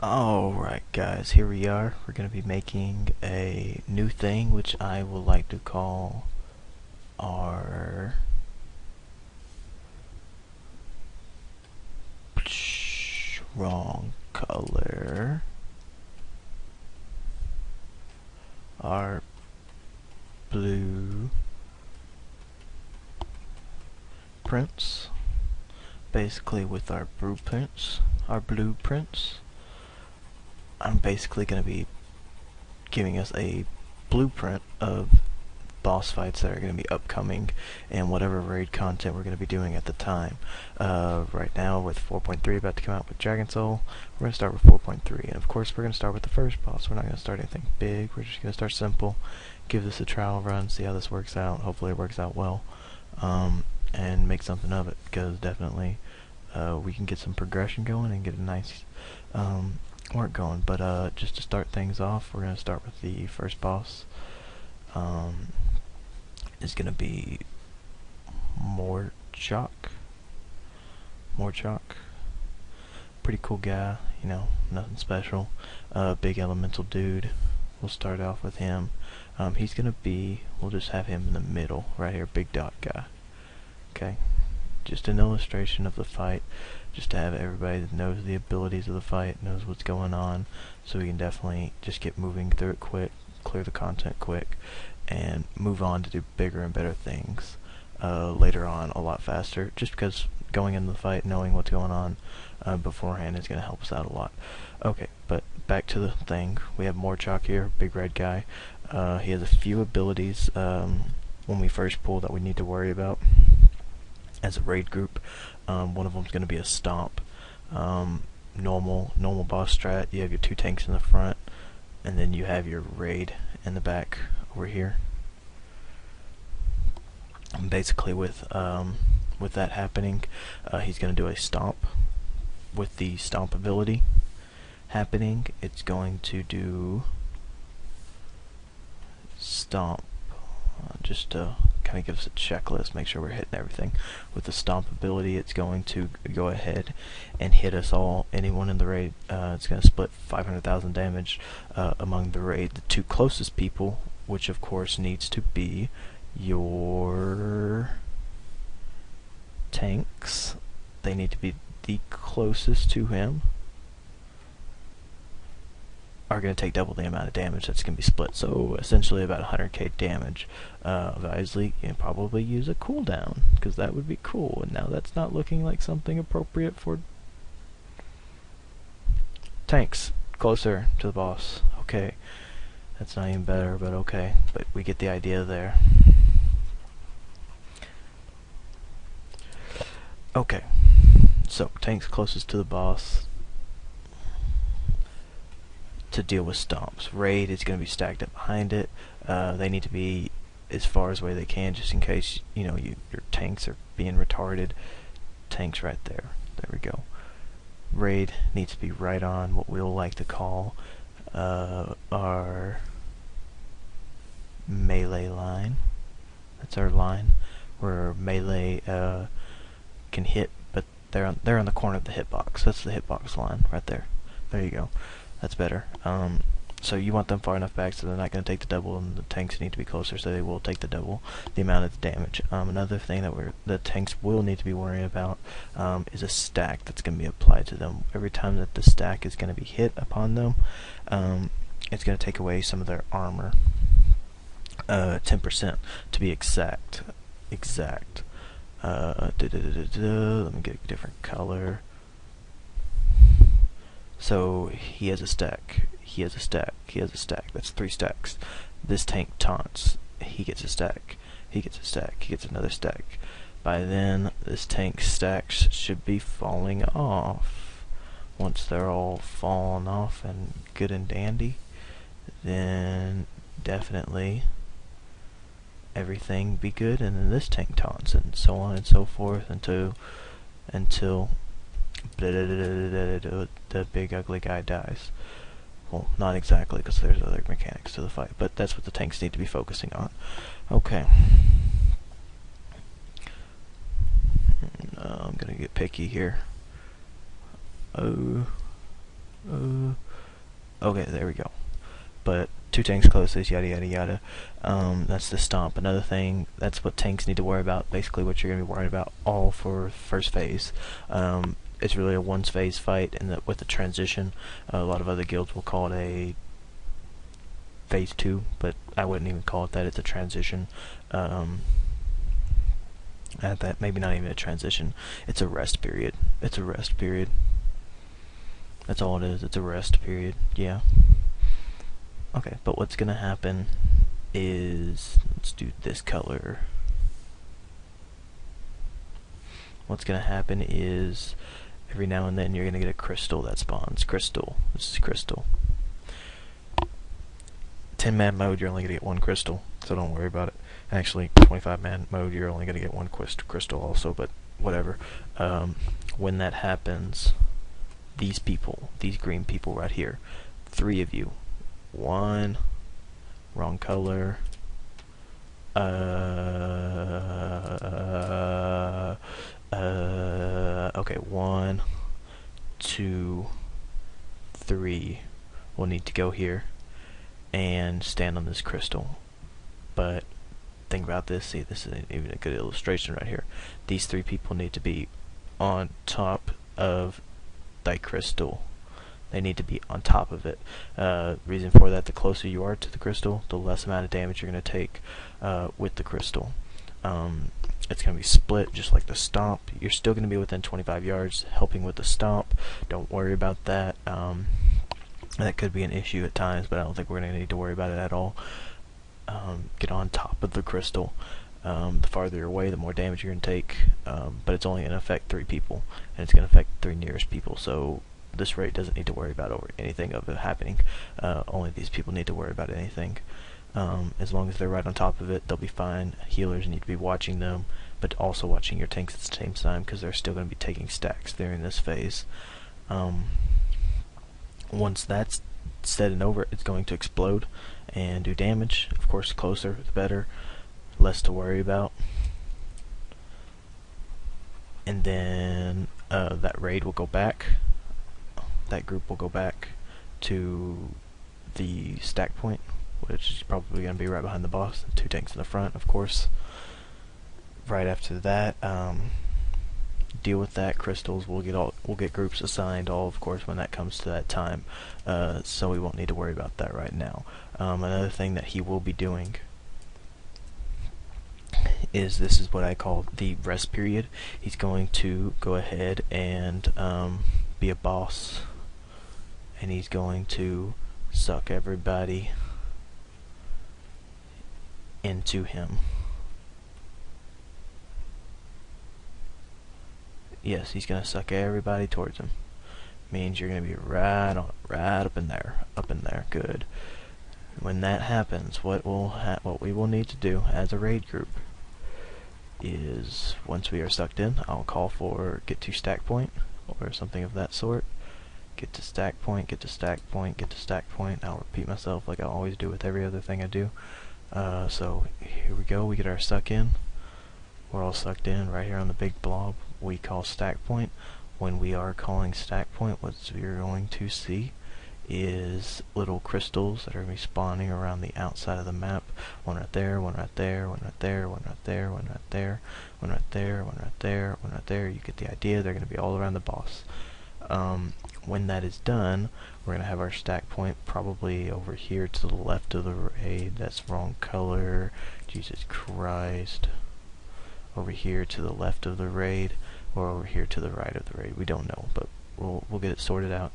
Alright guys, here we are. We're going to be making a new thing which I would like to call our wrong color, our blue prints, basically with our blueprints, I'm basically going to be giving us a blueprint of boss fights that are going to be upcoming and whatever raid content we're going to be doing at the time. Right now with 4.3 about to come out with Dragon Soul, we're going to start with 4.3, and of course we're going to start with the first boss. We're not going to start anything big, we're just going to start simple, give this a trial run, see how this works out. Hopefully it works out well, and make something of it, because definitely we can get some progression going and get a nice work going. But just to start things off, we're going to start with the first boss. Is going to be Morchok. Pretty cool guy, you know, nothing special. Big elemental dude. We'll start off with him. He's going to be, we'll just have him in the middle, right here, big dot guy. Okay, just an illustration of the fight, just to have everybody that knows the abilities of the fight, knows what's going on, so we can definitely just get moving through it quick, clear the content quick, and move on to do bigger and better things later on a lot faster, just because going into the fight, knowing what's going on beforehand is going to help us out a lot. Okay, but back to the thing. We have Morchok here, big red guy. He has a few abilities when we first pull that we need to worry about as a raid group. One of them is going to be a stomp. Normal boss strat, you have your two tanks in the front, and then you have your raid in the back over here. And basically with that happening, he's going to do a stomp. With the stomp ability happening, it's going to do stomp, just to kind of give us a checklist, make sure we're hitting everything. With the stomp ability, it's going to go ahead and hit us all, anyone in the raid. It's going to split 500,000 damage among the raid. The two closest people, which of course needs to be your tanks, they need to be the closest to him, are going to take double the amount of damage that's going to be split. So essentially about 100k damage. Obviously you can probably use a cooldown, because that would be cool, and now that's not looking like something appropriate for tanks closer to the boss. Okay, that's not even better, but okay, but we get the idea there. Okay, so tanks closest to the boss to deal with stomps. Raid is going to be stacked up behind it. They need to be as far away they can, just in case, you know, your tanks are being retarded. Tanks right there. There we go. Raid needs to be right on what we'll like to call our melee line. That's our line where melee can hit, but they're on the corner of the hitbox. That's the hitbox line right there. There you go. That's better. So you want them far enough back so they're not going to take the double, and the tanks need to be closer so they will take the double the amount of damage. Another thing that the tanks will need to be worrying about is a stack that's going to be applied to them. Every time that the stack is going to be hit upon them, it's going to take away some of their armor. 10% to be exact. Let me get a different color. So he has a stack, he has a stack, he has a stack. That's 3 stacks. This tank taunts, he gets a stack, he gets a stack, he gets another stack. By then, this tank's stacks should be falling off. Once they're all fallen off and good and dandy, then definitely everything be good, and then this tank taunts, and so on and so forth until the big ugly guy dies. Well, not exactly, because there's other mechanics to the fight, but that's what the tanks need to be focusing on. Okay. I'm gonna get picky here. Oh, Okay, there we go. But 2 tanks closest, yada yada yada. That's the stomp. Another thing, that's what tanks need to worry about. Basically, what you're going to be worried about all for first phase. It's really a one-phase fight, and with the transition, a lot of other guilds will call it a phase 2, but I wouldn't even call it that. It's a transition. At that, maybe not even a transition. It's a rest period. It's a rest period. That's all it is. It's a rest period. Yeah. Okay, but what's gonna happen is, let's do this color. What's gonna happen is, every now and then you're gonna get a crystal that spawns. Crystal. This is crystal. 10-man mode, you're only gonna get 1 crystal, so don't worry about it. Actually, 25-man mode, you're only gonna get 1 crystal also, but whatever. When that happens, these people, these green people right here, 3 of you. 1, wrong color. Okay, 1, 2, 3 will need to go here and stand on this crystal. But think about this. See, this is even a good illustration right here. These 3 people need to be on top of thy crystal. They need to be on top of it. Reason for that, the closer you are to the crystal, the less amount of damage you're going to take with the crystal. It's going to be split just like the stomp. You're still going to be within 25 yards helping with the stomp. Don't worry about that. That could be an issue at times, but I don't think we're going to need to worry about it at all. Get on top of the crystal. The farther you're away, the more damage you're going to take, but it's only going to affect 3 people, and it's going to affect 3 nearest people, so this raid doesn't need to worry about anything of it happening. Only these people need to worry about anything. As long as they're right on top of it, they'll be fine. Healers need to be watching them, but also watching your tanks at the same time, because they're still going to be taking stacks during this phase. Once that's said and over, it's going to explode and do damage. Of course, the closer the better, less to worry about. And then that raid will go back. That group will go back to the stack point, which is probably going to be right behind the boss. 2 tanks in the front, of course. Right after that, deal with that. Crystals, we'll get groups assigned, all of course, when that comes to that time. So we won't need to worry about that right now. Another thing that he will be doing is, this is what I call the rest period. He's going to go ahead and be a boss, and he's going to suck everybody into him. Yes, he's going to suck everybody towards him. Means you're going to be right up in there, good. When that happens, what we will need to do as a raid group is, once we are sucked in, I'll call for get to stack point or something of that sort. Get to stack point, get to stack point, get to stack point. I'll repeat myself like I always do with every other thing I do. So here we go, we get our suck in. We're all sucked in right here on the big blob we call stack point. When we are calling stack point, what you're going to see is little crystals that are going to be spawning around the outside of the map. One right there, one right there, one right there, one right there, one right there, one right there, one right there, one right there. You get the idea. They're going to be all around the boss. When that is done, we're going to have our stack point probably over here to the left of the raid. That's wrong color. Jesus Christ. Over here to the left of the raid, or over here to the right of the raid. We don't know, but we'll get it sorted out.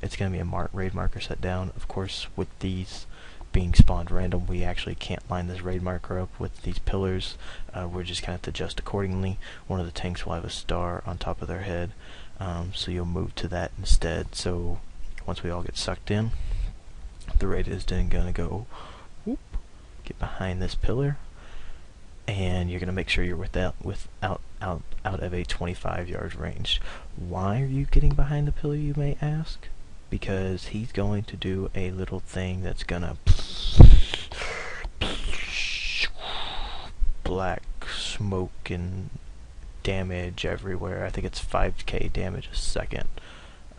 It's going to be a raid marker set down. Of course, with these being spawned random, we actually can't line this raid marker up with these pillars. We're just going to have to adjust accordingly. One of the tanks will have a star on top of their head, so you'll move to that instead. So once we all get sucked in, the raid is then going to go whoop, get behind this pillar, and you're going to make sure you're out of a 25-yard range. Why are you getting behind the pillar, you may ask? Because he's going to do a little thing that's going to black smoke and damage everywhere. I think it's 5k damage a second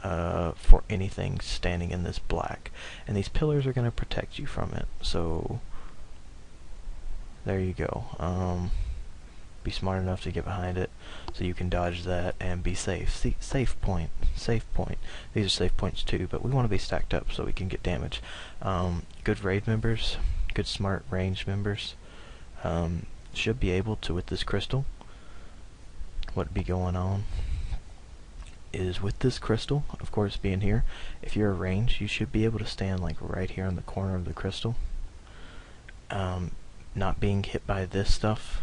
for anything standing in this black, and these pillars are going to protect you from it. So there you go. Be smart enough to get behind it so you can dodge that and be safe. See, safe point. These are safe points too, but we want to be stacked up so we can get damage. Good raid members, good smart range members should be able to, with this crystal, what be going on is with this crystal, of course being here, if you're a range, you should be able to stand like right here on the corner of the crystal, not being hit by this stuff,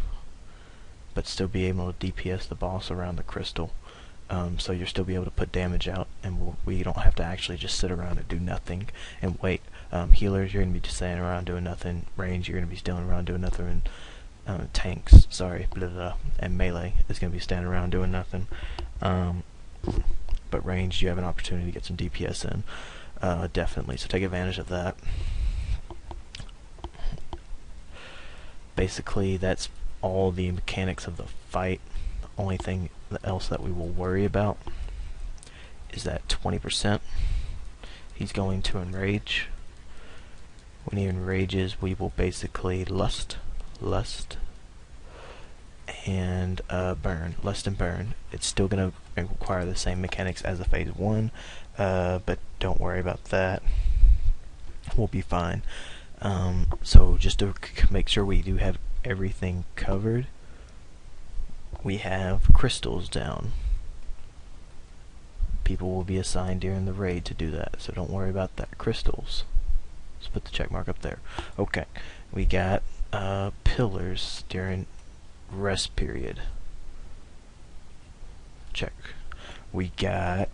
but still be able to DPS the boss around the crystal. So you'll still be able to put damage out, and we don't have to actually just sit around and do nothing and wait. Healers, you're going to be just standing around doing nothing. Range, you're going to be standing around doing nothing. And tanks, sorry, blah, blah, and melee is going to be standing around doing nothing. But range, you have an opportunity to get some DPS in, definitely. So take advantage of that. Basically, that's all the mechanics of the fight. The only thing else that we will worry about is that 20% he's going to enrage. When he enrages, we will basically lust and burn. Lust and burn. It's still going to require the same mechanics as the phase 1, but don't worry about that. We'll be fine. So just to make sure we do have everything covered, we have crystals down. People will be assigned during the raid to do that, so don't worry about that. Crystals. Let's put the check mark up there. Okay, we got pillars during rest period. Check. We got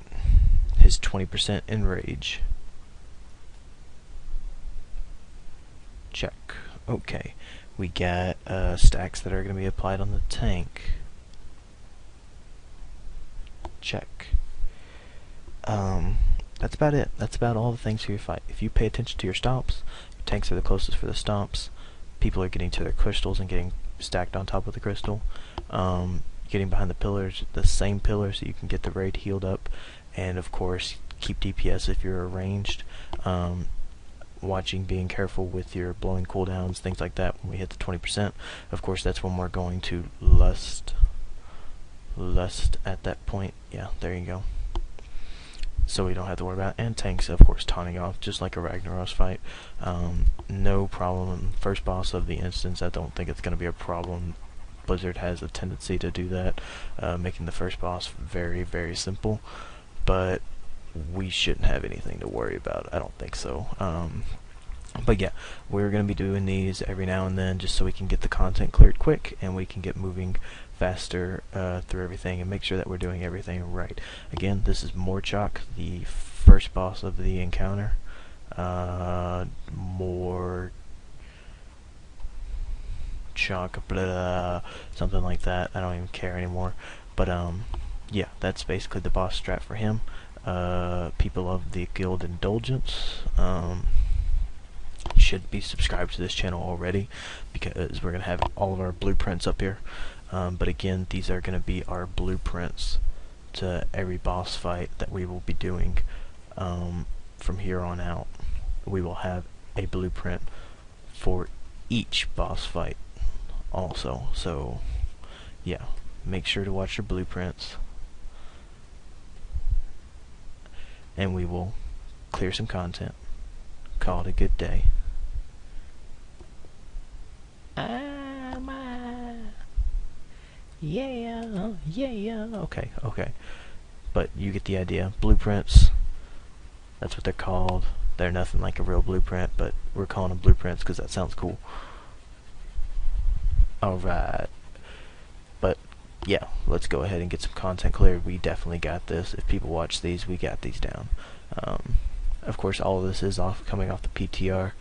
his 20% enrage. Check. Okay. We got stacks that are going to be applied on the tank. Check. That's about it. That's about all the things for your fight. If you pay attention to your stomps, tanks are the closest for the stomps. People are getting to their crystals and getting stacked on top of the crystal. Getting behind the pillars, the same pillars, so you can get the raid healed up. And of course, keep DPS if you're ranged. Watching, being careful with your blowing cooldowns, things like that when we hit the 20%. Of course, that's when we're going to lust at that point. Yeah, there you go. So we don't have to worry about it. And tanks, of course, taunting off, just like a Ragnaros fight. No problem. First boss of the instance, I don't think it's going to be a problem. Blizzard has a tendency to do that, making the first boss very, very simple. But we shouldn't have anything to worry about. I don't think so. But yeah, we're going to be doing these every now and then just so we can get the content cleared quick and we can get moving faster through everything and make sure that we're doing everything right. Again, this is Morchok, the first boss of the encounter. Morchok, blah, something like that. I don't even care anymore. But yeah, that's basically the boss strat for him. People of the guild Indulgence should be subscribed to this channel already, because we're going to have all of our blueprints up here. But again, these are going to be our blueprints to every boss fight that we will be doing from here on out. We will have a blueprint for each boss fight also. So yeah, make sure to watch your blueprints, and we will clear some content. Call it a good day. Yeah, okay. But you get the idea. Blueprints, that's what they're called. They're nothing like a real blueprint, but we're calling them blueprints because that sounds cool. Alright. But yeah, let's go ahead and get some content cleared. We definitely got this. If people watch these, we got these down. Of course, all of this is coming off the PTR,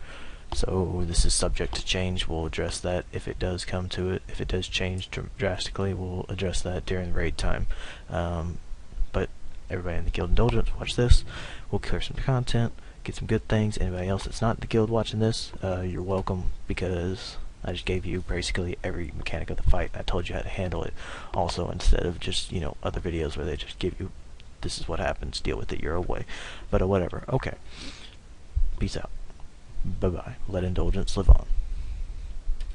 so this is subject to change. We'll address that if it does come to it. If it does change drastically, we'll address that during raid time. But everybody in the guild Indulgence, watch this. We'll clear some content, get some good things. Anybody else that's not in the guild watching this, you're welcome, because I just gave you basically every mechanic of the fight. I told you how to handle it also, instead of just, you know, other videos where they just give you this is what happens. Deal with it. You're away. But whatever. Okay. Peace out. Bye-bye. Let indulgence live on.